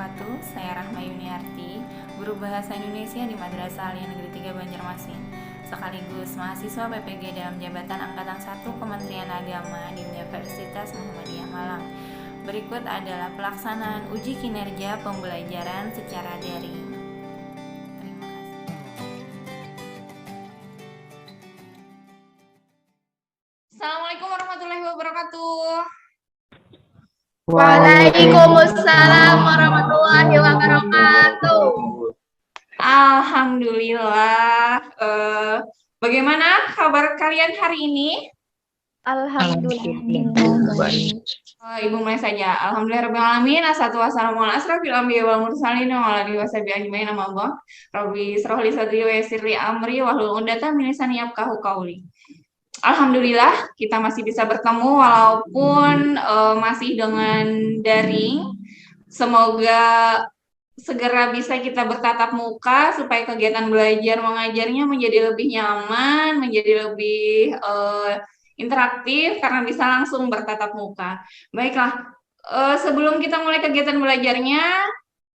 wabarakatuh. Saya Rahma Yuniarti, guru Bahasa Indonesia di Madrasah Aliyah Negeri 3 Banjarmasin, sekaligus mahasiswa PPG dalam jabatan Angkatan 1 Kementerian Agama di Universitas Muhammadiyah Malang. Berikut adalah pelaksanaan uji kinerja pembelajaran secara daring. Terima kasih. Assalamualaikum warahmatullahi wabarakatuh. Waalaikumsalam warahmatullahi wabarakatuh. Alhamdulillah. Bagaimana kabar kalian hari ini? Alhamdulillah. Ibu mulai saja. Alhamdulillahirrahmanirrahim. Assalatu wassalamu ala asrofil anbiya wal mursalin wa ala alihi washabihi ajmain, amma ba'd. Rabbi shrah li sadri wa yassir li amri wahlul 'uqdatam min lisani yafqahu qawli. Alhamdulillah kita masih bisa bertemu walaupun masih dengan daring. Semoga segera bisa kita bertatap muka supaya kegiatan belajar mengajarnya menjadi lebih nyaman, menjadi lebih interaktif karena bisa langsung bertatap muka. Baiklah, sebelum kita mulai kegiatan belajarnya,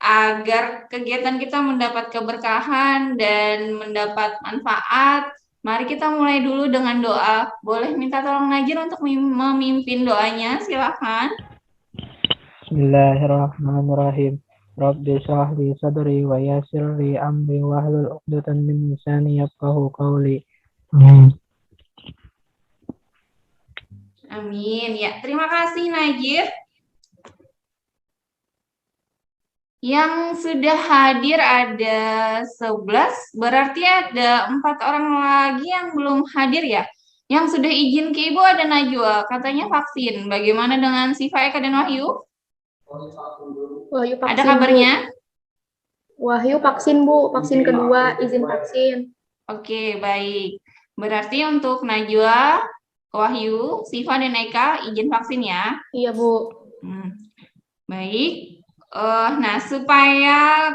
agar kegiatan kita mendapat keberkahan dan mendapat manfaat, mari kita mulai dulu dengan doa. Boleh minta tolong Najir untuk memimpin doanya, silakan. Bismillahirrahmanirrahim. Rabbi shrah li sadri wa yassir li amri wahlul 'uqdatam min lisani yafqahu qawli. Amin. Ya, terima kasih Najir. Yang sudah hadir ada 11, berarti ada 4 orang lagi yang belum hadir ya. Yang sudah izin ke Ibu ada Najwa, katanya vaksin. Bagaimana dengan Siva, Eka, dan Wahyu? Wahyu vaksin, Ada kabarnya? Bu. Wahyu vaksin, Bu. Vaksin kedua, izin vaksin. Oke, baik. Berarti untuk Najwa, Wahyu, Siva, dan Eka izin vaksin ya? Iya, Bu. Baik. Nah, supaya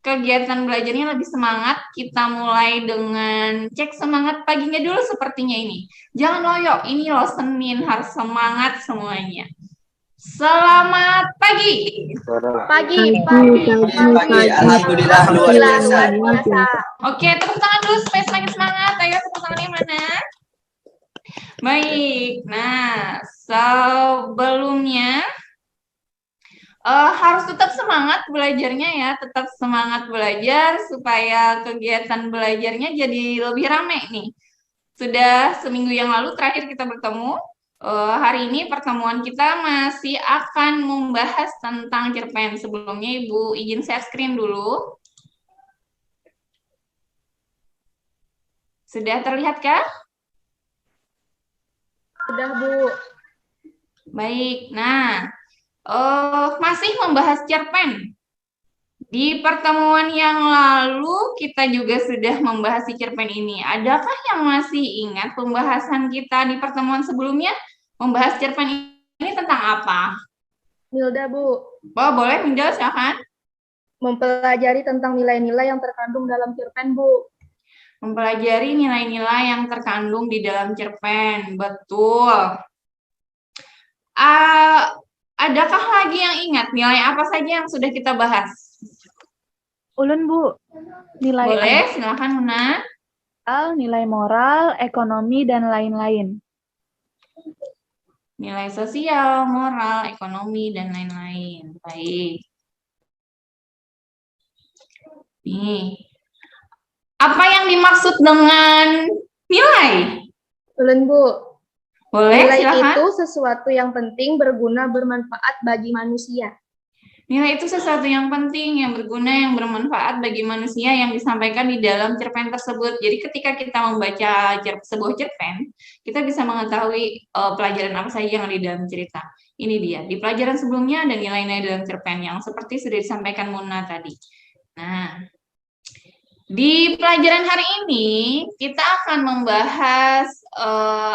kegiatan belajarnya lebih semangat, kita mulai dengan cek semangat paginya dulu sepertinya ini. Jangan loyo, ini loh Senin, harus semangat semuanya. Selamat pagi. Pagi. Alhamdulillah luar biasa. Oke, tepuk tangan dulu supaya semakin semangat. Ayo, tepuk tangannya mana? Baik. Nah, sebelumnya harus tetap semangat belajarnya ya, tetap semangat belajar supaya kegiatan belajarnya jadi lebih ramai nih. Sudah seminggu yang lalu terakhir kita bertemu. Hari ini pertemuan kita masih akan membahas tentang cerpen. Sebelumnya Ibu izin share screen dulu. Sudah terlihat kah? Sudah, Bu. Baik. Nah, masih membahas cerpen. Di pertemuan yang lalu kita juga sudah membahas si cerpen ini. Adakah yang masih ingat pembahasan kita di pertemuan sebelumnya? Membahas cerpen ini tentang apa? Milda, Bu. Boleh Milda, silakan. Mempelajari tentang nilai-nilai yang terkandung dalam cerpen, Bu. Mempelajari nilai-nilai yang terkandung di dalam cerpen. Betul. Adakah lagi yang ingat nilai apa saja yang sudah kita bahas? Ulun, Bu. Nilai Boleh, silakan Muna. nilai moral, ekonomi, dan lain-lain. Nilai sosial, moral, ekonomi, dan lain-lain. Baik. Nih. Apa yang dimaksud dengan nilai? Ulun, Bu. Boleh, Nilai silakan. itu sesuatu yang penting, berguna, bermanfaat bagi manusia. Nilai itu sesuatu yang penting, yang berguna, yang bermanfaat bagi manusia yang disampaikan di dalam cerpen tersebut. Jadi ketika kita membaca sebuah cerpen, kita bisa mengetahui pelajaran apa saja yang ada di dalam cerita. Ini dia, di pelajaran sebelumnya ada nilai-nilai dalam cerpen yang seperti sudah disampaikan Muna tadi. Nah, di pelajaran hari ini kita akan membahas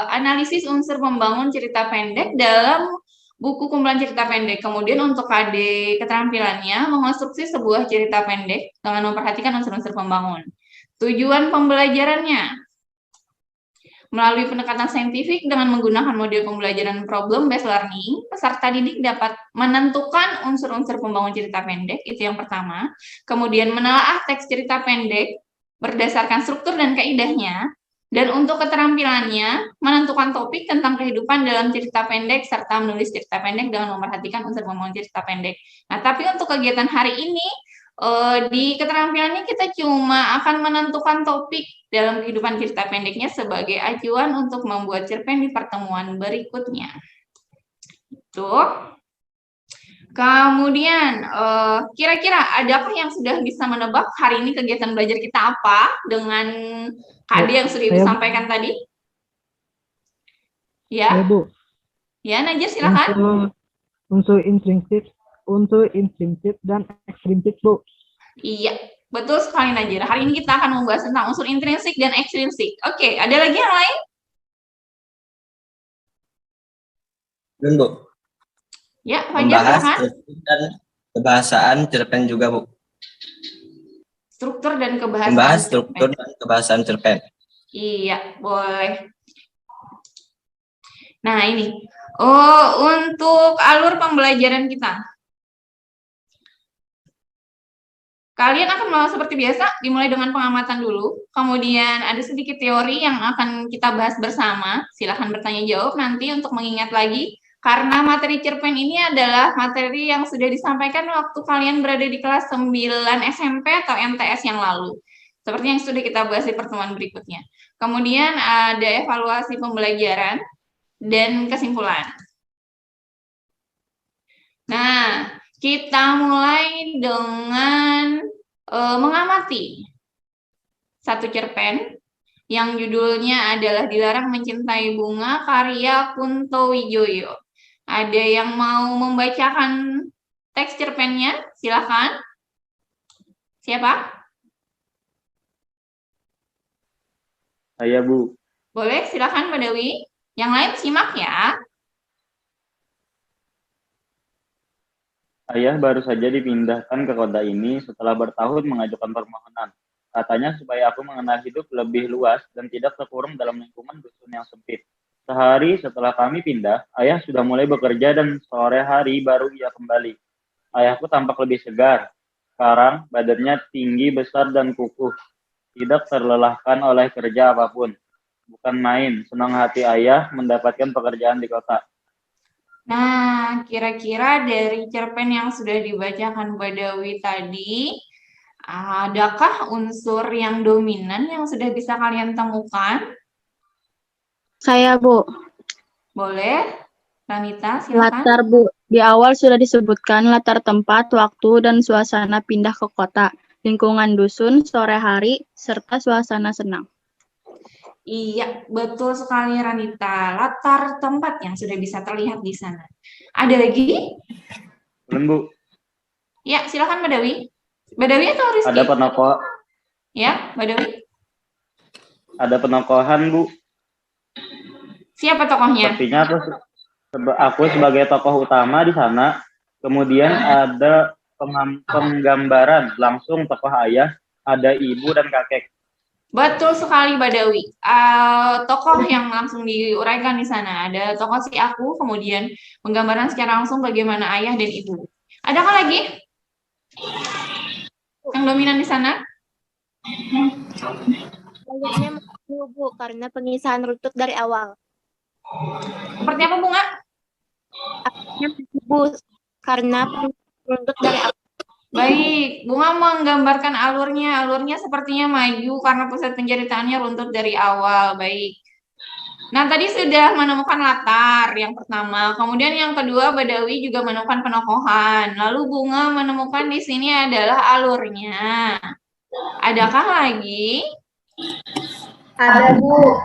analisis unsur pembangun cerita pendek dalam buku kumpulan cerita pendek. Kemudian untuk KD keterampilannya mengonstruksi sebuah cerita pendek dengan memperhatikan unsur-unsur pembangun. Tujuan pembelajarannya Melalui pendekatan saintifik dengan menggunakan model pembelajaran problem based learning, peserta didik dapat menentukan unsur-unsur pembangun cerita pendek, itu yang pertama. Kemudian menelaah teks cerita pendek berdasarkan struktur dan kaidahnya. Dan untuk keterampilannya, menentukan topik tentang kehidupan dalam cerita pendek, serta menulis cerita pendek dengan memperhatikan unsur pembangun cerita pendek. Nah, tapi untuk kegiatan hari ini, di keterampilannya kita cuma akan menentukan topik dalam kehidupan cerita pendeknya sebagai acuan untuk membuat cerpen di pertemuan berikutnya. Tuh. Kemudian, kira-kira adakah yang sudah bisa menebak hari ini kegiatan belajar kita apa dengan KD yang sudah Ibu sampaikan tadi? Ya, Bu. ya Najir silakan. Unsur intrinsik dan ekstrinsik, Bu. Iya, betul sekali Najir. Hari ini kita akan membahas tentang unsur intrinsik dan ekstrinsik. Oke, ada lagi yang lain? Belum, Bu. Ya, Fajar Membahas silakan. struktur dan kebahasaan cerpen juga, Bu. Struktur dan kebahasaan. Membahas struktur dan kebahasaan cerpen. Iya, boleh. Nah, ini. Untuk alur pembelajaran kita. Kalian akan melakukan seperti biasa, dimulai dengan pengamatan dulu. Kemudian ada sedikit teori yang akan kita bahas bersama. Silahkan bertanya jawab nanti untuk mengingat lagi. Karena materi cerpen ini adalah materi yang sudah disampaikan waktu kalian berada di kelas 9 SMP atau MTS yang lalu. Seperti yang sudah kita bahas di pertemuan berikutnya. Kemudian ada evaluasi pembelajaran dan kesimpulan. Nah, kita mulai dengan mengamati satu cerpen yang judulnya adalah Dilarang Mencintai Bunga karya Kunto Wijoyo. Ada yang mau membacakan teks cerpennya? Silakan. Siapa? Saya, Bu. Boleh, silakan Mbak Dewi. Yang lain simak ya. Ayah baru saja dipindahkan ke kota ini setelah bertahun mengajukan permohonan. Katanya supaya aku mengenal hidup lebih luas dan tidak terkurung dalam lingkungan dusun yang sempit. Sehari setelah kami pindah, ayah sudah mulai bekerja dan sore hari baru ia kembali. Ayahku tampak lebih segar. Sekarang badannya tinggi, besar, dan kukuh. Tidak terlelahkan oleh kerja apapun. Bukan main, senang hati ayah mendapatkan pekerjaan di kota. Nah, kira-kira dari cerpen yang sudah dibacakan Mbak Dewi tadi, adakah unsur yang dominan yang sudah bisa kalian temukan? Saya, Bu. Boleh, Ranita, silakan. Latar, Bu. Di awal sudah disebutkan latar tempat, waktu, dan suasana pindah ke kota, lingkungan dusun, sore hari, serta suasana senang. Iya, betul sekali Ranita. Latar tempat yang sudah bisa terlihat di sana. Ada lagi? Belum, Bu. Ya, silakan Mbak Dewi. Mbak Dewi atau Rizky? Ada penokoh. Ya, Mbak Dewi. Ada penokohan, Bu. Siapa tokohnya? Sepertinya aku sebagai tokoh utama di sana. Kemudian ada penggambaran langsung tokoh ayah, ada ibu dan kakek. Betul sekali Mbak Dewi. Tokoh yang langsung diuraikan di sana. Ada tokoh si aku, kemudian penggambaran secara langsung bagaimana ayah dan ibu. Adakah lagi yang dominan di sana? Kayaknya Bu, karena pengisahan runtut dari awal. Seperti apa Bunga? Bu, karena runtut dari awal. Baik, Bunga menggambarkan alurnya. Alurnya sepertinya maju karena pusat penceritaannya runtut dari awal. Baik. Nah, tadi sudah menemukan latar yang pertama. Kemudian yang kedua, Badawi juga menemukan penokohan. Lalu Bunga menemukan di sini adalah alurnya. Adakah lagi? Ada, Bu.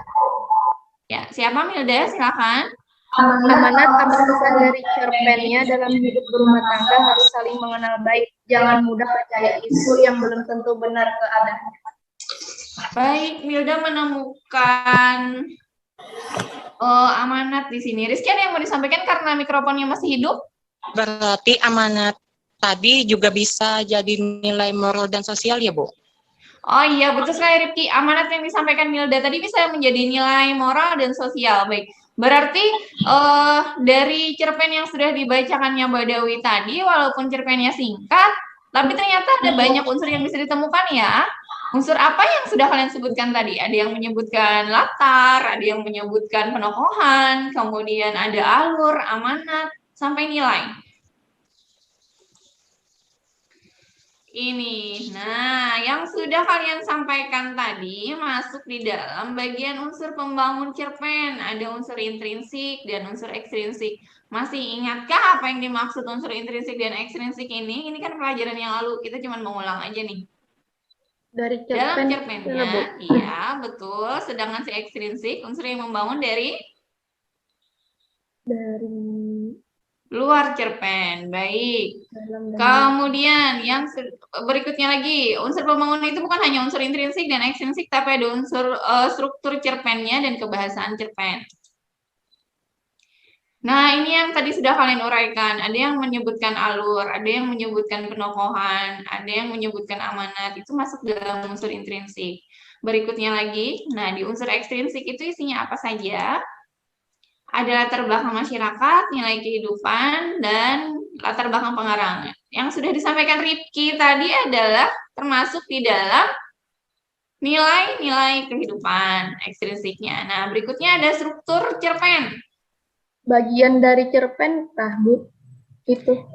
Ya, siapa Milda? Silakan. Amanat atau pesan dari cerpennya dalam hidup berumah tangga harus saling mengenal baik. Jangan mudah percaya isu yang belum tentu benar keadaannya. Baik, Milda menemukan amanat di sini. Rizky, ada yang mau disampaikan karena mikrofonnya masih hidup? Berarti amanat tadi juga bisa jadi nilai moral dan sosial ya, Bu? Oh iya, betul sekali Rifki. Amanat yang disampaikan Milda tadi bisa menjadi nilai moral dan sosial. Baik, berarti dari cerpen yang sudah dibacakannya Badawi tadi, walaupun cerpennya singkat, tapi ternyata ada banyak unsur yang bisa ditemukan ya. Unsur apa yang sudah kalian sebutkan tadi? Ada yang menyebutkan latar, ada yang menyebutkan penokohan, kemudian ada alur, amanat, sampai nilai. Ini, nah, yang sudah kalian sampaikan tadi masuk di dalam bagian unsur pembangun cerpen. Ada unsur intrinsik dan unsur ekstrinsik. Masih ingatkah apa yang dimaksud unsur intrinsik dan ekstrinsik ini? Ini kan pelajaran yang lalu, kita cuma mengulang aja nih. Dari Dalam cerpen, cerpennya, Bu. iya betul. Sedangkan si ekstrinsik, unsur yang membangun dari luar cerpen. Baik. Kemudian yang berikutnya lagi, unsur pembangunan itu bukan hanya unsur intrinsik dan ekstrinsik, tapi ada unsur struktur cerpennya dan kebahasaan cerpen. Nah, ini yang tadi sudah kalian uraikan. Ada yang menyebutkan alur, ada yang menyebutkan penokohan, ada yang menyebutkan amanat. Itu masuk dalam unsur intrinsik. Berikutnya lagi, nah di unsur ekstrinsik itu isinya apa saja? Ada latar belakang masyarakat, nilai kehidupan, dan latar belakang pengarang. Yang sudah disampaikan Rifki tadi adalah termasuk di dalam nilai-nilai kehidupan ekstrinsiknya. Nah, berikutnya ada struktur cerpen. Bagian dari cerpen, Bu? Itu.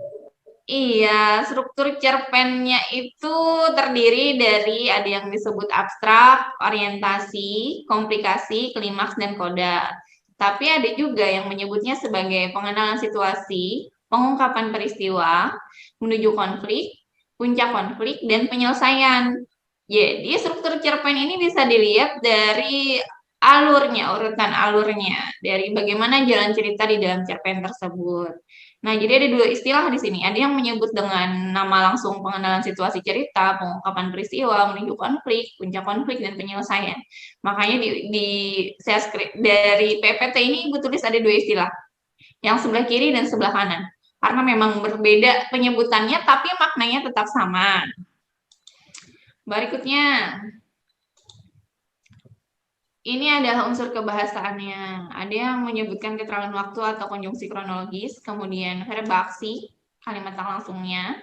Iya, struktur cerpennya itu terdiri dari ada yang disebut abstrak, orientasi, komplikasi, klimaks, dan koda. Tapi ada juga yang menyebutnya sebagai pengenalan situasi, pengungkapan peristiwa, menuju konflik, puncak konflik, dan penyelesaian. Jadi struktur cerpen ini bisa dilihat dari alurnya, urutan alurnya, dari bagaimana jalan cerita di dalam cerpen tersebut. Nah, jadi ada dua istilah di sini. Ada yang menyebut dengan nama langsung pengenalan situasi cerita, pengungkapan peristiwa, menuju konflik, puncak konflik, dan penyelesaian. Makanya dari PPT ini Ibu tulis ada dua istilah, yang sebelah kiri dan sebelah kanan. Karena memang berbeda penyebutannya, tapi maknanya tetap sama. Berikutnya, ini adalah unsur kebahasaannya. Ada yang menyebutkan keterangan waktu atau konjungsi kronologis, kemudian verb aksi, kalimat langsungnya,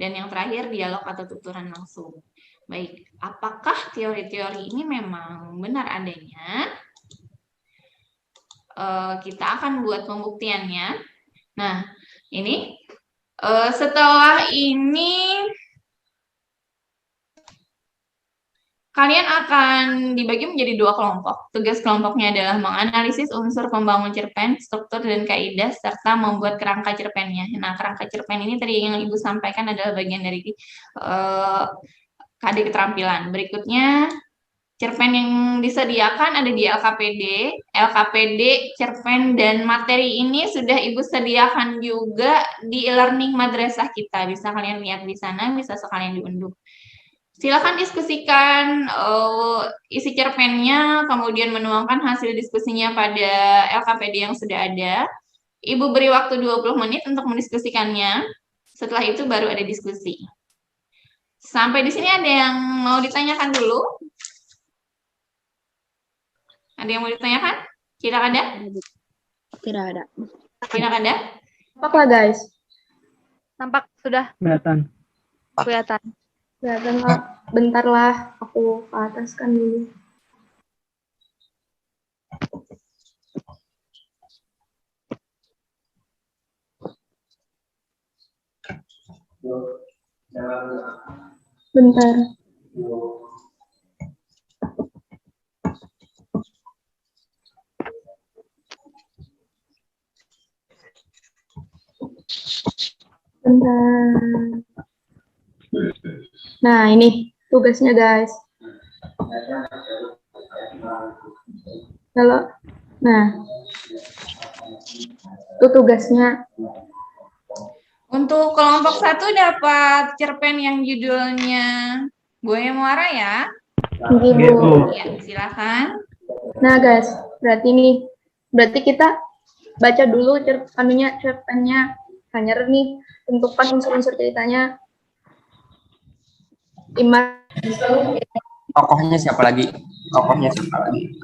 dan yang terakhir dialog atau tuturan langsung. Baik, apakah teori-teori ini memang benar adanya? Kita akan buat pembuktiannya. Nah, ini setelah ini kalian akan dibagi menjadi dua kelompok. Tugas kelompoknya adalah menganalisis unsur pembangun cerpen, struktur, dan kaidah, serta membuat kerangka cerpennya. Nah, kerangka cerpen ini tadi yang Ibu sampaikan adalah bagian dari KD keterampilan. Berikutnya, cerpen yang disediakan ada di LKPD. LKPD, cerpen, dan materi ini sudah Ibu sediakan juga di e-learning madrasah kita. Bisa kalian lihat di sana, bisa sekalian diunduh. Silakan diskusikan isi cerpennya, kemudian menuangkan hasil diskusinya pada LKPD yang sudah ada. Ibu beri waktu 20 menit untuk mendiskusikannya. Setelah itu baru ada diskusi. Sampai di sini ada yang mau ditanyakan dulu? Ada yang mau ditanyakan? Tidak ada? Tidak ada. Tidak ada? Apa guys? Nampak sudah Kelihatan. kelihatan. Kelihatan lah. Bentar lah, aku ke atas kan dulu. Bentar. Bentar. Nah, ini tugasnya, guys. Kalau, nah, itu tugasnya. Untuk kelompok 1 dapat cerpen yang judulnya Buaya Muara ya. Ibu. Ya, silakan. Nah, guys, berarti kita baca dulu cerpennya. Hanya nih, tentukan unsur-unsur ceritanya. Imam. Tokohnya siapa lagi?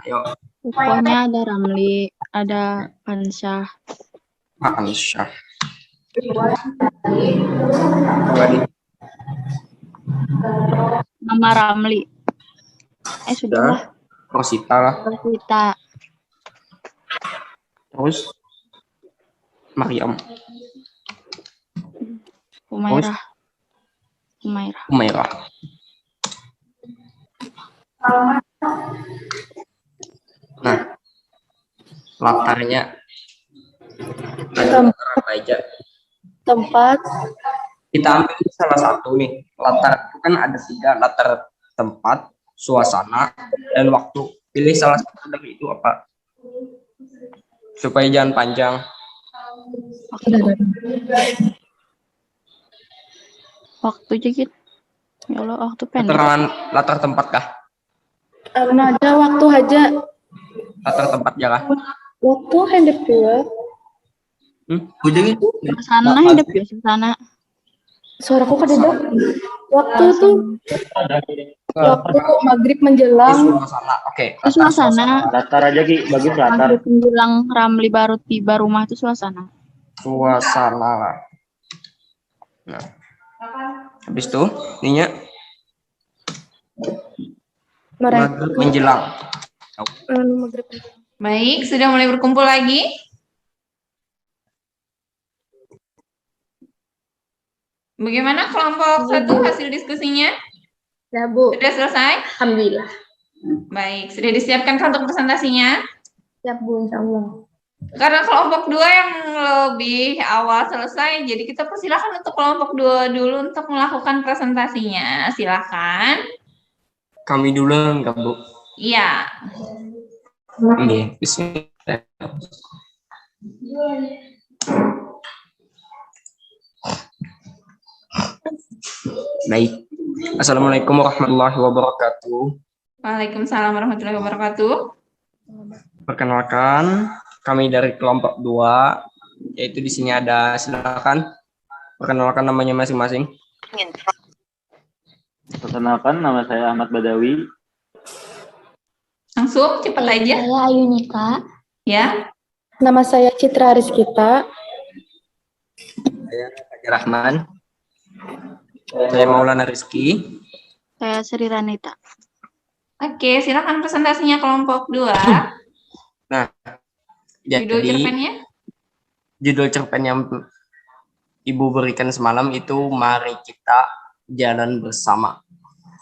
Ayo, Pokoknya ada Ramli, ada Pansyah. Ansyah. Lagi. Nama Ramli. Sudah lah. Rosita lah. Rosita. Terus Mariam. Humairah. Humairah. Nah, latarnya ada latar apa aja? Tempat. Kita ambil salah satu nih. Latar itu kan ada 3, latar tempat, suasana, dan waktu. Pilih salah satu dari itu apa? Supaya jangan panjang. Waktu aja gitu. Ya Allah, waktu pendek. Keterangan latar tempat kah? Aja waktu aja. Latar tempat ya kah? Waktu hidup juga. Suasana hidup ya, suasana. Suaraku kededak. Waktu tuh. Waktu maghrib menjelang. Suasana. Oke. Itu suasana. Latar aja Ki, bagus latar. Maghrib menjelang Ramli baru tiba rumah itu suasana. Suasana lah. Nah. Habis itu, ininya maghrib menjelang. Maghrib. Baik, sudah mulai berkumpul lagi? Bagaimana kelompok 1 hasil diskusinya? Ya, Bu. Sudah selesai? Alhamdulillah. Baik, sudah disiapkan untuk presentasinya? Siap, Bu, insya Allah. Karena kelompok 2 yang lebih awal selesai, jadi kita persilakan untuk kelompok 2 dulu untuk melakukan presentasinya. Silakan. Kami dulu enggak, Bu? Iya. Oke, bismillah. Baik. Assalamualaikum warahmatullahi wabarakatuh. Waalaikumsalam warahmatullahi wabarakatuh. Perkenalkan, kami dari kelompok 2, yaitu di sini ada, silakan perkenalkan namanya masing-masing. Perkenalkan, nama saya Ahmad Badawi. Langsung, cepat aja. Saya Ayunika. Ya. Nama saya Citra Rizkita. Saya Fajar Rahman. Saya Maulana Rizky. Saya Sri Ranita. Oke, silakan presentasinya kelompok 2. Nah, Judul jadi cerpennya? judul cerpen yang Ibu berikan semalam itu Mari Kita Jalan Bersama.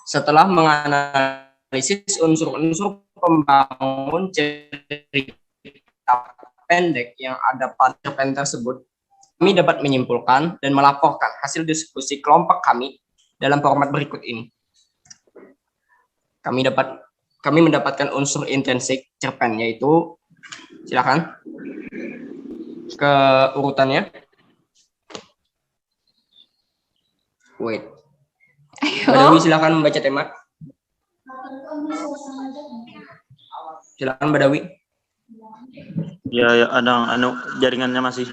Setelah menganalisis unsur-unsur pembangun cerita pendek yang ada pada cerpen tersebut, kami dapat menyimpulkan dan melaporkan hasil diskusi kelompok kami dalam format berikut ini. Kami mendapatkan unsur intrinsik cerpen, yaitu, silakan ke urutannya. Wait. Badawi, silakan membaca tema. Silakan Badawi. Ya, ada jaringannya masih.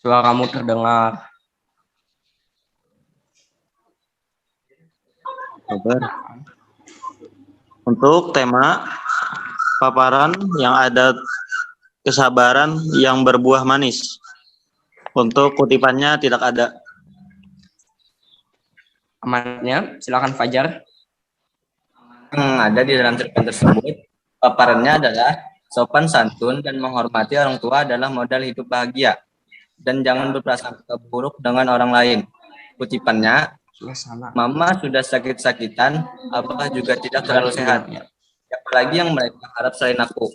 Suara kamu terdengar. Kabar. Untuk tema paparan yang ada kesabaran yang berbuah manis. Untuk kutipannya tidak ada. Amannya, silakan Fajar. Yang ada di dalam cerpen tersebut, paparannya adalah sopan santun dan menghormati orang tua adalah modal hidup bahagia. Dan jangan berprasangka buruk dengan orang lain. Kutipannya, Mama sudah sakit-sakitan, Abah juga tidak terlalu sehat. Apalagi yang mereka harap selain aku.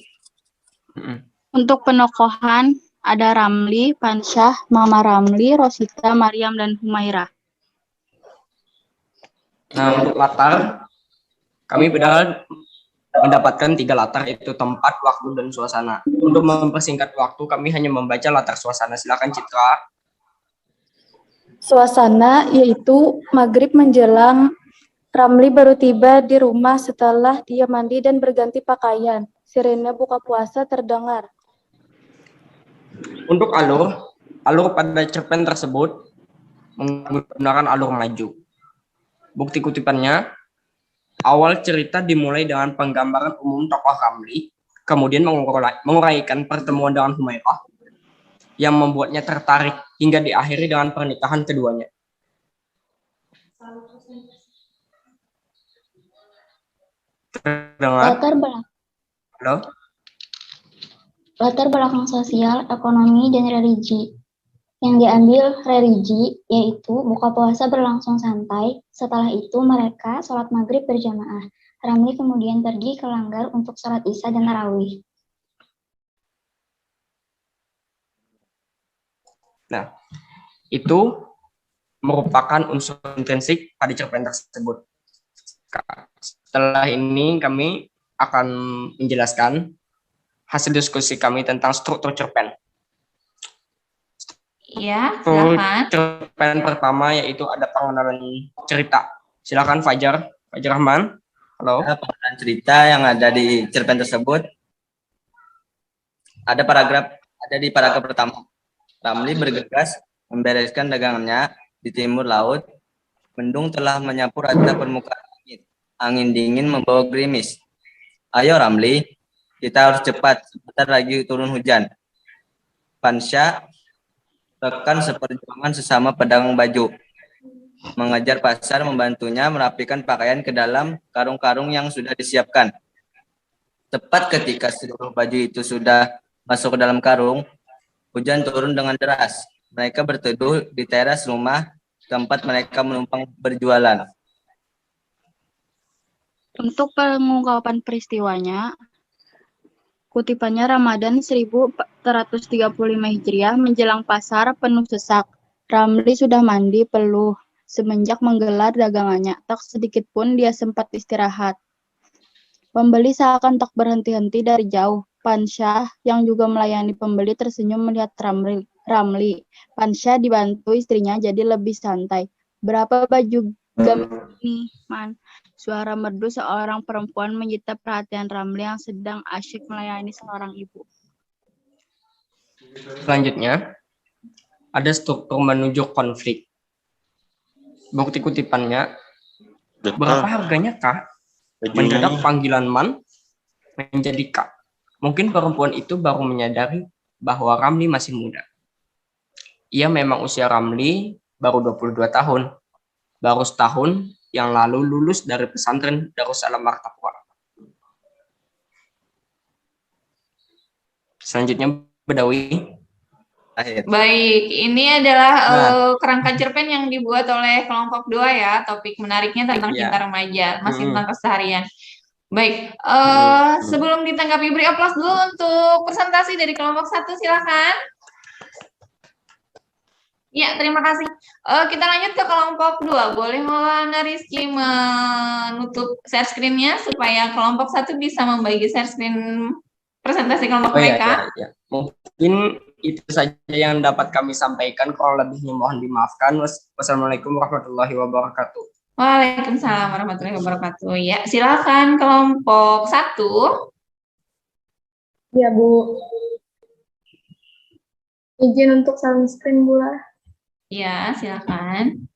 Untuk penokohan ada Ramli, Pansyah, Mama Ramli, Rosita, Mariam, dan Humairah. Nah, untuk latar, kami padahal mendapatkan 3 latar, yaitu tempat, waktu, dan suasana. Untuk mempersingkat waktu, kami hanya membaca latar suasana. Silakan Citra. Suasana yaitu maghrib menjelang, Ramli baru tiba di rumah setelah dia mandi dan berganti pakaian. Sirene buka puasa terdengar. Untuk alur pada cerpen tersebut menggunakan alur maju. Bukti kutipannya, awal cerita dimulai dengan penggambaran umum tokoh Ramli, kemudian menguraikan pertemuan dengan Humairah yang membuatnya tertarik hingga diakhiri dengan pernikahan keduanya. Terdengar? Halo? Latar belakang sosial, ekonomi, dan religi. Yang diambil religi yaitu buka puasa berlangsung santai, setelah itu mereka sholat maghrib berjamaah. Ramli kemudian pergi ke Langgar untuk sholat isya dan tarawih. Nah, itu merupakan unsur intrinsik pada cerpen tersebut. Setelah ini kami akan menjelaskan hasil diskusi kami tentang struktur cerpen. Iya, silakan. Cerpen pertama yaitu ada pengenalan cerita. Silakan Fajar Rahman. Halo. Pengenalan cerita yang ada di cerpen tersebut ada di paragraf pertama. Ramli bergegas membereskan dagangannya di timur laut. Mendung telah menyapu rata permukaan langit. Angin dingin membawa gerimis. Ayo Ramli, kita harus cepat. Sebentar lagi turun hujan. Pansya, rekan seperjuangan sesama pedagang baju, mengajar pasar, membantunya merapikan pakaian ke dalam karung-karung yang sudah disiapkan. Tepat ketika seluruh baju itu sudah masuk ke dalam karung, hujan turun dengan deras. Mereka berteduh di teras rumah tempat mereka menumpang berjualan. Untuk pengungkapan peristiwanya, kutipannya Ramadan 1435 Hijriah menjelang pasar penuh sesak. Ramli sudah mandi peluh semenjak menggelar dagangannya. Tak sedikit pun dia sempat istirahat. Pembeli seakan tak berhenti-henti dari jauh. Pansya yang juga melayani pembeli tersenyum melihat Ramli. Pansya dibantu istrinya jadi lebih santai. Berapa baju gamis ini, Man? Suara merdu seorang perempuan menyita perhatian Ramli yang sedang asyik melayani seorang ibu. Selanjutnya, ada struktur menuju konflik. Bukti kutipannya, berapa harganya Kak? Mendadak panggilan Man menjadi Kak. Mungkin perempuan itu baru menyadari bahwa Ramli masih muda. Ia memang usia Ramli baru 22 tahun. Baru setahun yang lalu lulus dari pesantren Darussalam Martaqwa. Selanjutnya Badawi. Baik, ini adalah kerangka cerpen yang dibuat oleh kelompok 2 ya. Topik menariknya tentang cinta remaja, masih tentang keseharian. Baik, sebelum ditanggapi beri aplaus dulu untuk presentasi dari kelompok 1, silakan. Ya, terima kasih. Kita lanjut ke kelompok 2. Boleh Maulana Rizky menutup share screen-nya supaya kelompok 1 bisa membagi share screen presentasi kelompok mereka. Ya. Mungkin itu saja yang dapat kami sampaikan. Kalau lebihnya mohon dimaafkan. Wassalamualaikum warahmatullahi wabarakatuh. Waalaikumsalam warahmatullahi wabarakatuh. Ya, silakan kelompok 1. Ya, Bu. Izin untuk salin screen, Bu. Ya, silakan.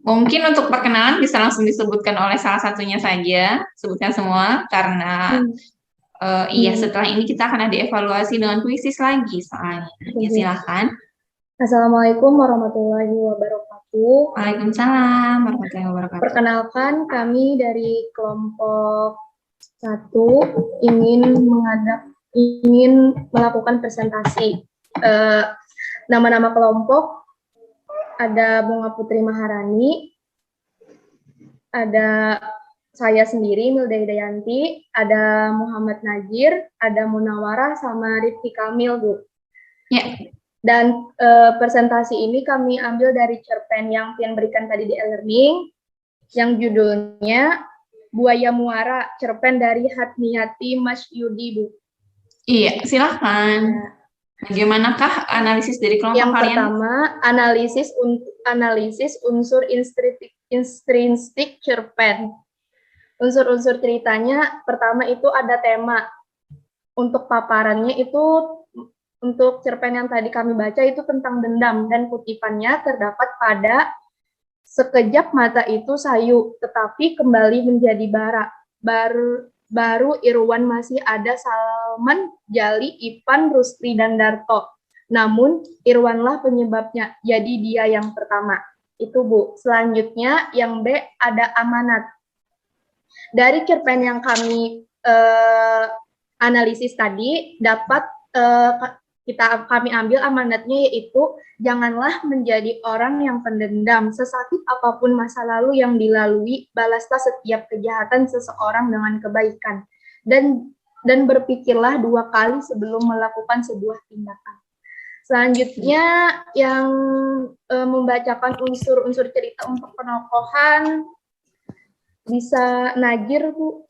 Mungkin untuk perkenalan bisa langsung disebutkan oleh salah satunya saja, sebutkan semua karena iya setelah ini kita akan ada evaluasi dengan kuisis lagi soalnya. Ya, silakan. Assalamualaikum warahmatullahi wabarakatuh. Waalaikumsalam warahmatullahi wabarakatuh. Perkenalkan, kami dari kelompok 1 ingin melakukan presentasi. Nama-nama kelompok ada Bunga Putri Maharani, ada saya sendiri Milda Hidayanti, ada Muhammad Najir, ada Munawarah sama Rifki Kamil, Bu. Ya. Dan presentasi ini kami ambil dari cerpen yang Pian berikan tadi di e-learning, yang judulnya Buaya Muara, cerpen dari Hatmiyati Mas Yudi, Bu. Iya, silakan. Bagaimanakah analisis dari kelompok yang kalian? Yang pertama, analisis unsur intrinsik cerpen. Unsur-unsur ceritanya, pertama itu ada tema. Untuk paparannya itu untuk cerpen yang tadi kami baca itu tentang dendam dan kutipannya terdapat pada sekejap mata itu sayu, tetapi kembali menjadi bara. Baru Irwan masih ada Salman, Jali, Ipan, Rusli, dan Darto. Namun Irwanlah penyebabnya, jadi dia yang pertama. Itu Bu. Selanjutnya yang B ada amanat. Dari cerpen yang kami analisis tadi dapat kami ambil amanatnya, yaitu janganlah menjadi orang yang pendendam. Sesakit apapun masa lalu yang dilalui, balaslah setiap kejahatan seseorang dengan kebaikan, dan berpikirlah 2 kali sebelum melakukan sebuah tindakan. Selanjutnya yang membacakan unsur-unsur cerita untuk penokohan bisa Najir, Bu.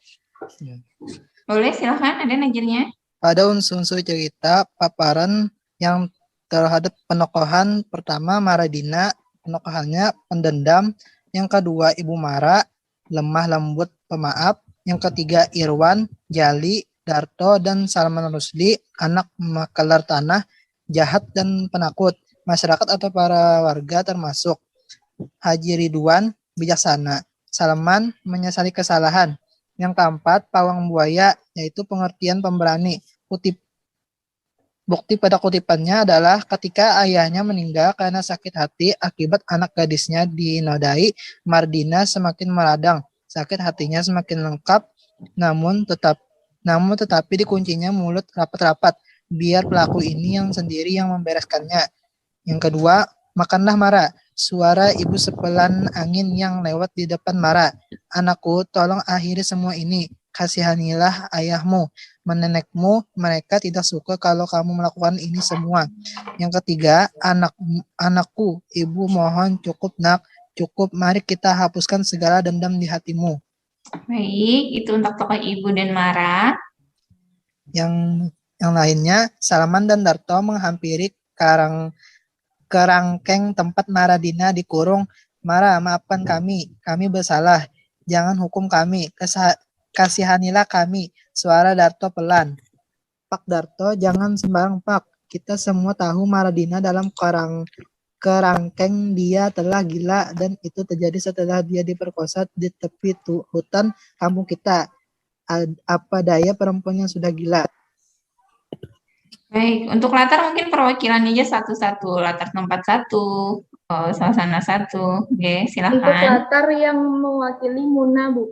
Boleh, silahkan. Ada Najirnya. Pada unsur-unsur cerita, paparan yang terhadap penokohan pertama Maradina, penokohannya pendendam. Yang kedua Ibu Mara, lemah lembut pemaaf. Yang ketiga Irwan, Jali, Darto, dan Salman Rusli, anak makelar tanah, jahat dan penakut. Masyarakat atau para warga termasuk Haji Ridwan, bijaksana. Salman, menyesali kesalahan. Yang keempat, pawang buaya, yaitu pengertian pemberani. Bukti pada kutipannya adalah ketika ayahnya meninggal karena sakit hati akibat anak gadisnya dinodai, Mardina semakin meradang. Sakit hatinya semakin lengkap, namun tetapi dikuncinya mulut rapat-rapat, biar pelaku ini yang sendiri yang membereskannya. Yang kedua, makanlah Mara. Suara ibu sepelan angin yang lewat di depan Mara. Anakku, tolong akhiri semua ini. Kasihanilah ayahmu, menenekmu. Mereka tidak suka kalau kamu melakukan ini semua. Yang ketiga, anakku, ibu mohon cukup nak, cukup. Mari kita hapuskan segala dendam di hatimu. Baik, itu untuk tokoh Ibu dan Mara. Yang lainnya, Salman dan Darto menghampiri kerangkeng tempat Maradina dikurung. Mara, maafkan kami bersalah. Jangan hukum kami, kasihanilah kami. Suara Darto pelan. Pak Darto, jangan sembarang Pak. Kita semua tahu Maradina dalam kerangkeng dia telah gila, dan itu terjadi setelah dia diperkosa di tepi hutan kampung kita. Apa daya perempuan yang sudah gila. Baik, untuk latar mungkin perwakilan aja satu-satu. Latar tempat satu, suasana satu. Oke, silakan. Untuk latar yang mewakili Muna, Bu.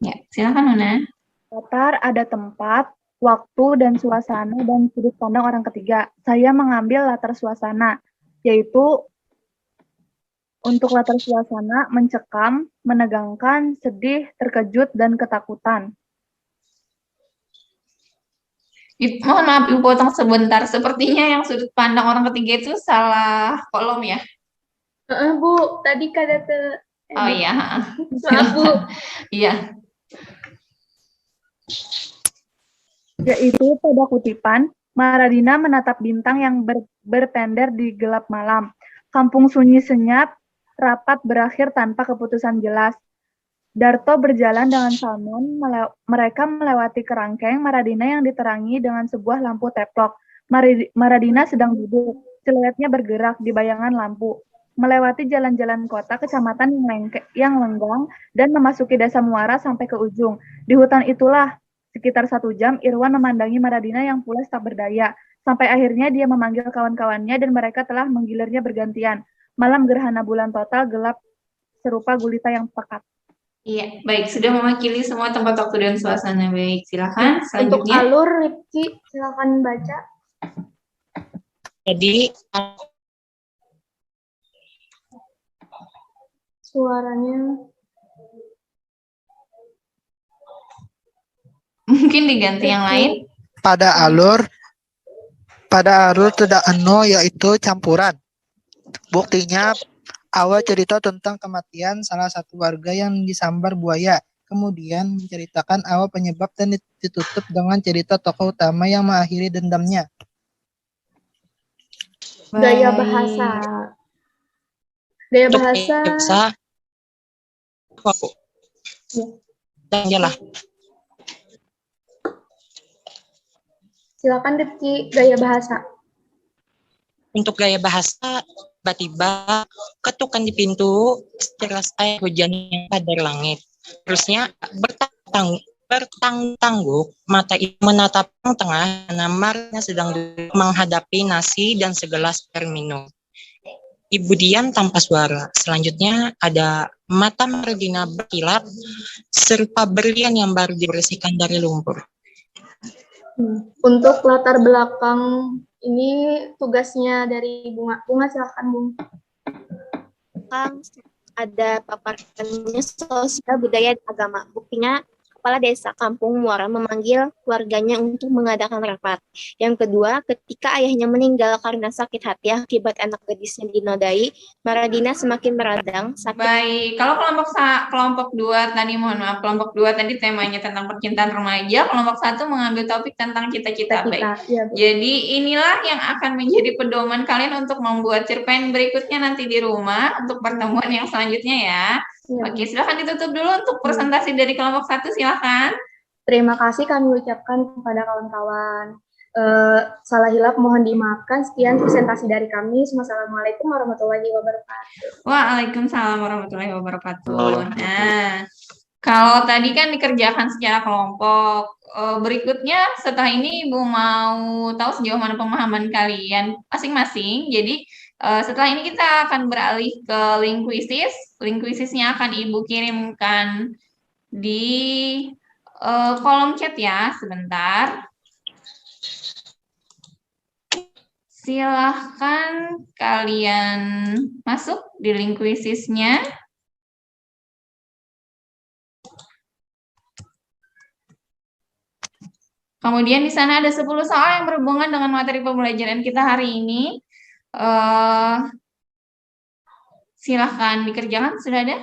Ya, silakan Muna. Latar ada tempat, waktu, dan suasana, dan sudut pandang orang ketiga. Saya mengambil latar suasana, yaitu untuk latar suasana mencekam, menegangkan, sedih, terkejut, dan ketakutan. Mohon maaf, Ibu potong sebentar. Sepertinya yang sudut pandang orang ketiga itu salah kolom ya? Bu, tadi kata Oh iya. Maaf, Bu. Iya. Yaitu pada kutipan, Maradina menatap bintang yang bertender di gelap malam. Kampung sunyi senyap, rapat berakhir tanpa keputusan jelas. Darto berjalan dengan Salman, mereka melewati kerangkeng Maradina yang diterangi dengan sebuah lampu teplok. Maradina sedang duduk, siluetnya bergerak di bayangan lampu. Melewati jalan-jalan kota, kecamatan yang lenggang, dan memasuki desa muara sampai ke ujung. Di hutan itulah, sekitar 1 jam, Irwan memandangi Maradina yang pulas tak berdaya. Sampai akhirnya dia memanggil kawan-kawannya dan mereka telah menggilirnya bergantian. Malam gerhana bulan total gelap serupa gulita yang pekat. Iya, baik. Sudah mewakili semua tempat, waktu, dan suasana. Baik, silakan. Untuk Selanjutnya. alur, Rifki, silakan baca. Jadi, Suaranya. Mungkin diganti yang lain. Pada alur tidak yaitu campuran. Buktinya, awal cerita tentang kematian salah satu warga yang disambar buaya. Kemudian menceritakan awal penyebab dan ditutup dengan cerita tokoh utama yang mengakhiri dendamnya. Gaya bahasa. Gaya bahasa. Ya. Silakan Rifki, gaya bahasa. Untuk gaya bahasa, tiba-tiba ketukan di pintu, sederas air hujan yang dari langit. Terusnya bertangguk, mata itu menatap yang tengah, karena Marina sedang duduk menghadapi nasi dan segelas air minum. Ibu diam tanpa suara. Selanjutnya ada mata Marina berkilat, serupa berlian yang baru dibersihkan dari lumpur. Untuk latar belakang ini tugasnya dari Bunga silahkan Bung. Ada paparannya sosial budaya dan agama. Buktinya Kepala Desa Kampung Muara memanggil keluarganya untuk mengadakan rapat. Yang kedua, ketika ayahnya meninggal karena sakit hati akibat anak gadisnya dinodai, Maradina semakin meradang. Baik, kalau kelompok 2 tadi, mohon maaf, kelompok 2 tadi temanya tentang percintaan remaja, kelompok 1 mengambil topik tentang cita-cita. Baik. Ya, jadi inilah yang akan menjadi pedoman kalian untuk membuat cerpen berikutnya nanti di rumah untuk pertemuan yang selanjutnya ya. Oke, silakan ditutup dulu untuk presentasi dari kelompok 1, silakan. Terima kasih kami ucapkan kepada kawan-kawan. Salah hilap mohon dimaafkan. Sekian presentasi dari kami. Wassalamualaikum warahmatullahi wabarakatuh. Waalaikumsalam warahmatullahi wabarakatuh. Nah, kalau tadi kan dikerjakan secara kelompok, berikutnya setelah ini Ibu mau tahu sejauh mana pemahaman kalian masing-masing. Jadi setelah ini kita akan beralih ke linguisis. Linguisisnya akan Ibu kirimkan di kolom chat ya, sebentar. Silahkan kalian masuk di linguisisnya. Kemudian di sana ada 10 soal yang berhubungan dengan materi pembelajaran kita hari ini. Silahkan dikerjakan, sudah ada?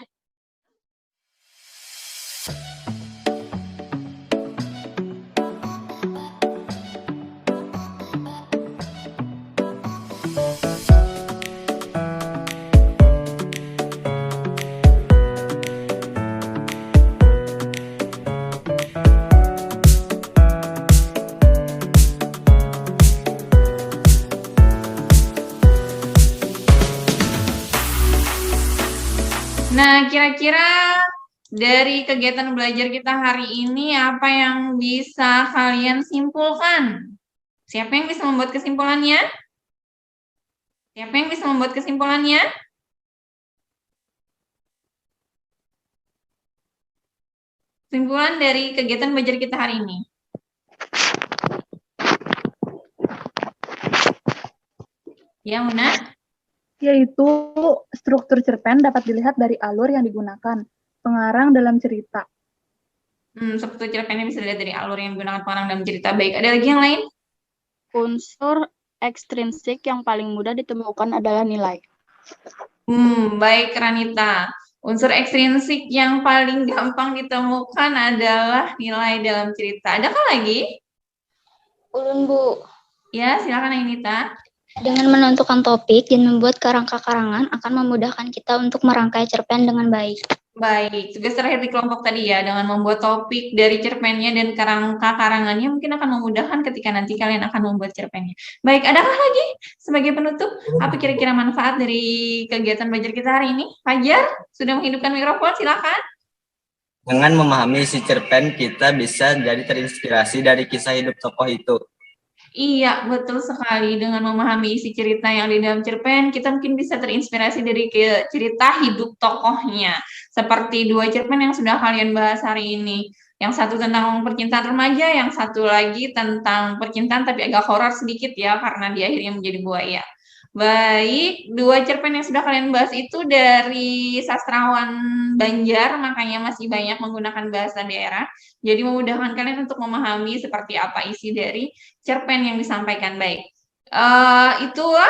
Nah, kira-kira dari kegiatan belajar kita hari ini, apa yang bisa kalian simpulkan? Siapa yang bisa membuat kesimpulannya? Siapa yang bisa membuat kesimpulannya? Kesimpulan dari kegiatan belajar kita hari ini. Ya, Una? Yaitu struktur cerpen dapat dilihat dari alur yang digunakan, pengarang dalam cerita. Struktur cerpennya bisa dilihat dari alur yang digunakan pengarang dalam cerita. Baik, ada lagi yang lain? Unsur ekstrinsik yang paling mudah ditemukan adalah nilai. Baik, Ranita. Unsur ekstrinsik yang paling gampang ditemukan adalah nilai dalam cerita. Adakah lagi? Ulun, Bu. Ya, silakan Ainita. Dengan menentukan topik dan membuat kerangka-karangan akan memudahkan kita untuk merangkai cerpen dengan baik. Baik, tugas terakhir di kelompok tadi ya, dengan membuat topik dari cerpennya dan kerangka-karangannya mungkin akan memudahkan ketika nanti kalian akan membuat cerpennya. Baik, adakah lagi sebagai penutup, apa kira-kira manfaat dari kegiatan belajar kita hari ini? Fajar, sudah menghidupkan mikrofon, silakan. Dengan memahami isi cerpen, kita bisa jadi terinspirasi dari kisah hidup tokoh itu. Iya, betul sekali. Dengan memahami isi cerita yang di dalam cerpen, kita mungkin bisa terinspirasi dari cerita hidup tokohnya. Seperti 2 cerpen yang sudah kalian bahas hari ini. Yang satu tentang percintaan remaja, yang satu lagi tentang percintaan tapi agak horor sedikit ya, karena dia akhirnya menjadi buaya. Baik, 2 cerpen yang sudah kalian bahas itu dari sastrawan Banjar, makanya masih banyak menggunakan bahasa daerah. Jadi memudahkan kalian untuk memahami seperti apa isi dari cerpen yang disampaikan. Baik, itulah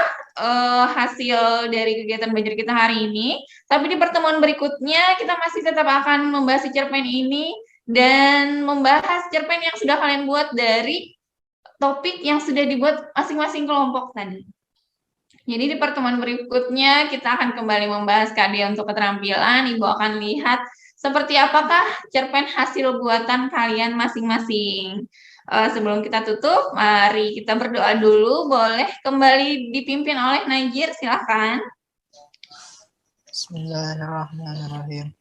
hasil dari kegiatan belajar kita hari ini. Tapi di pertemuan berikutnya kita masih tetap akan membahas cerpen ini dan membahas cerpen yang sudah kalian buat dari topik yang sudah dibuat masing-masing kelompok tadi. Jadi di pertemuan berikutnya kita akan kembali membahas KD untuk keterampilan. Ibu akan lihat seperti apakah cerpen hasil buatan kalian masing-masing. Sebelum kita tutup, mari kita berdoa dulu. Boleh kembali dipimpin oleh Najir, silahkan. Bismillahirrahmanirrahim.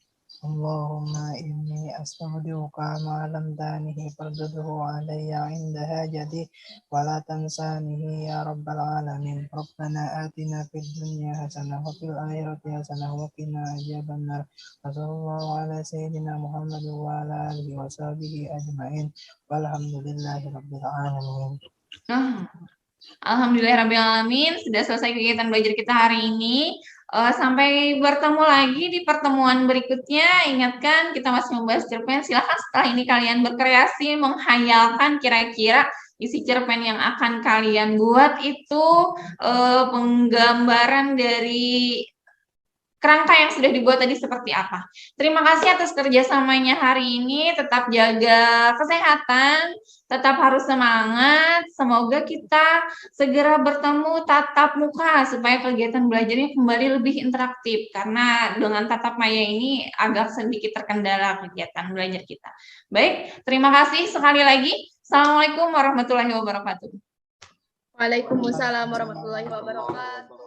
Allahumma inni astaudiuka ma lam tanihi fardudhu alayya inda hajati wa la tansanihi ya rabbal alamin. Rabbana atina fid dunya hasanah wa fil akhirati hasanah wa qina adzabannar. Wassallallahu ala sayyidina Muhammad wa ala alihi wa sahbihi ajmain. Walhamdulillahi rabbil alamin. Alhamdulillahirrahmanirrahim. Sudah selesai kegiatan belajar kita hari ini. Sampai bertemu lagi di pertemuan berikutnya. Ingatkan kita masih membahas cerpen. Silahkan setelah ini kalian berkreasi, menghayalkan kira-kira isi cerpen yang akan kalian buat itu penggambaran dari kerangka yang sudah dibuat tadi seperti apa. Terima kasih atas kerjasamanya hari ini. Tetap jaga kesehatan, tetap harus semangat. Semoga kita segera bertemu tatap muka supaya kegiatan belajarnya kembali lebih interaktif. Karena dengan tatap maya ini agak sedikit terkendala kegiatan belajar kita. Baik, terima kasih sekali lagi. Assalamualaikum warahmatullahi wabarakatuh. Waalaikumsalam warahmatullahi wabarakatuh.